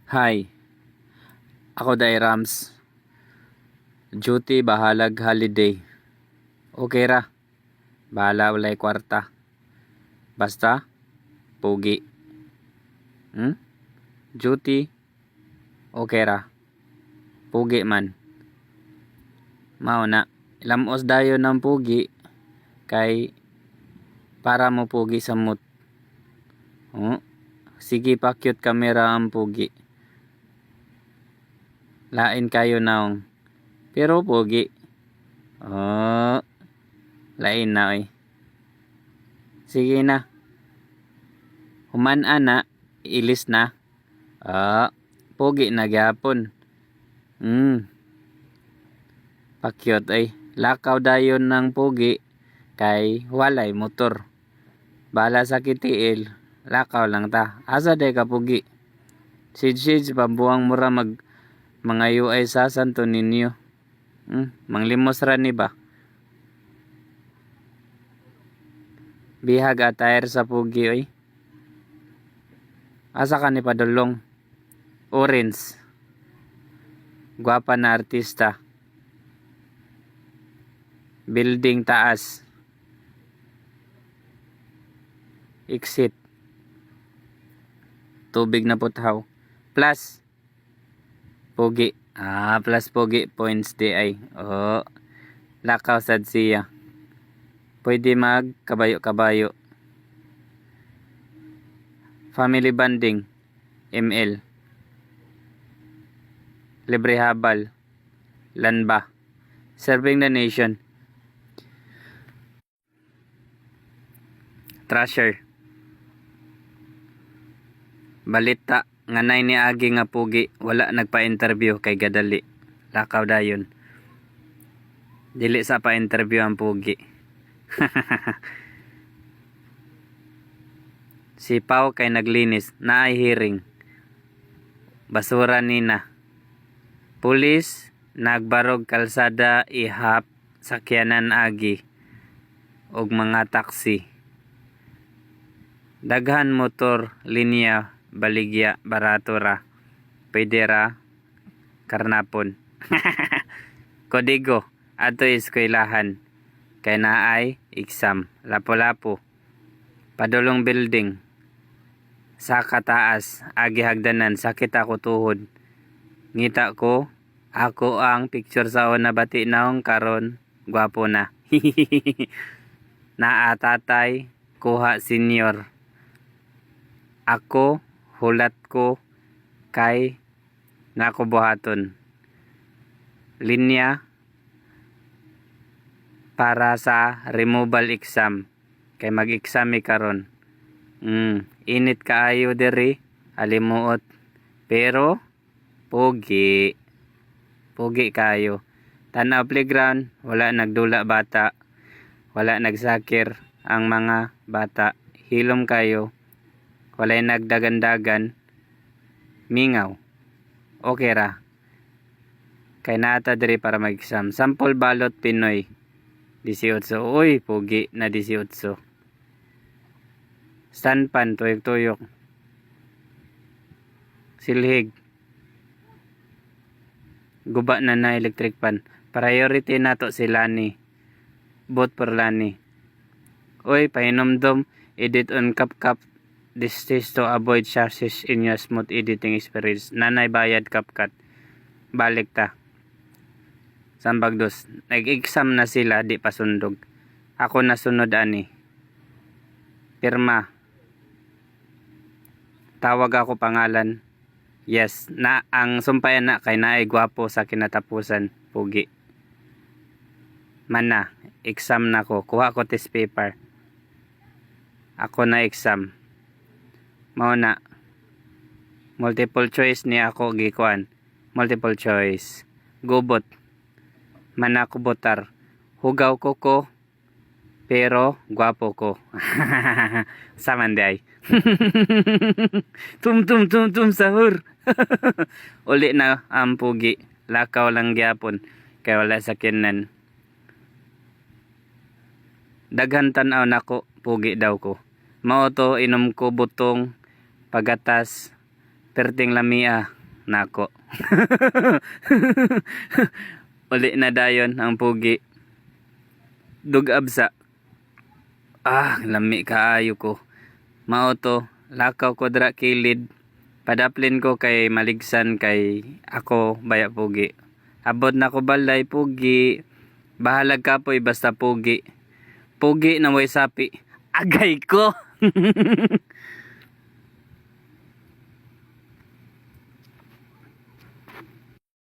Hi, ako day Rams. Duty bahalag holiday. Okay ra. Bahala walay kwarta. Basta pugi. Duty okay ra. Pugi man. Mao na. Ilamos dayon ng pugi kay para mo pugi sa mood. Sige pa cute camera ang pugi. Lain kayo naong. Pero pugi. Lain na oy. Sige na. Human ana, ilis na. Pogi na gyapon. Pakyot ay. Lakaw dayon ng pogi kay walay motor. Bala sa kitiil, lakaw lang ta. Asa day ka pogi? Sid pambuang mura mga UI sa Santo Niño. Manglimos ra ni ba? Bihag attire sa pogi oy. Asa ka ni padulong? Orange. Gwapa na artista. Building taas. Exit. Tubig na puthaw. Plus. Pogi. Plus pogi. Points di ay. Lakaw sad siya. Pwede mag kabayo-kabayo. Family bonding. ML. Libre habal. Lanba. Serving the nation. Trasher. Balita nganay ni agi nga pugi wala nagpa-interview kay gadali. Lakaw dayon. Dili sa pa-interview ang pugi. Si Pau kay naglinis naay hearing. Basura nina. Pulis nagbarog kalsada ihap sakyanan agi og mga taksi. Daghan motor linya baligya barato ra. Pwede ra karnapon. Kodigo ato eskwelahan kay naay exam. Lapo-lapo. Padulong building. Sa kataas agi hagdanan sakit ako tuhod. Ngita ko ako ang picture sa una bati naong karon gwapo na. Naatatay kuha senior. Ako hulat ko kay nakubuhaton. Linya para sa removal exam kay mag-exam karon. Init kaayo diri alimuot pero pogi kayo. Tanaw playground wala nagdula bata, wala nagsakir ang mga bata. Hilom kayo. Walay nagdagan-dagan. Mingaw. Okay ra. Kay nata diri para mag-exam. Sample balot Pinoy. 18. Uy, pogi na 18. Standpan, tuyok-tuyok. Silhig. Guba na electric pan. Priority nato si Lani. Vote for Lani. Uy, pahinomdom. Edit on CapCut. This is to avoid chances in your smooth editing experience. Nanay bayad CapCut. Balik ta. Sambagdos. Nag-exam na sila, di pa sundog. Ako na sunod ani. Pirma. Tawag ako pangalan. Yes, na ang sumpayan na kay naay gwapo sa kinatapusan. Pugi. Mana, exam na ko. Kuha ko test paper. Ako na exam. Mao na. Multiple choice ni ako gikuan. Multiple choice. Gubot. Mana ko botar. Hugaw ko. Pero gwapo ko. Saman di ay. tum sahur. Uli na ang pugi. Lakaw lang gyapon. Kay wala sakyanan. Daghan tanaw nako pugi daw ko. Mao to inom ko butong pagatas perting lamia nako. Uli na dayon ang pugi. Dugabsa. Lami kaayo ko. Mauto, lakaw ko dra kilid. Padaplin ko kay maligsan kay ako baya pugi. Abot na ko balay pugi. Bahalag kapoy basta pugi. Pugi na way sapi. Agay ko.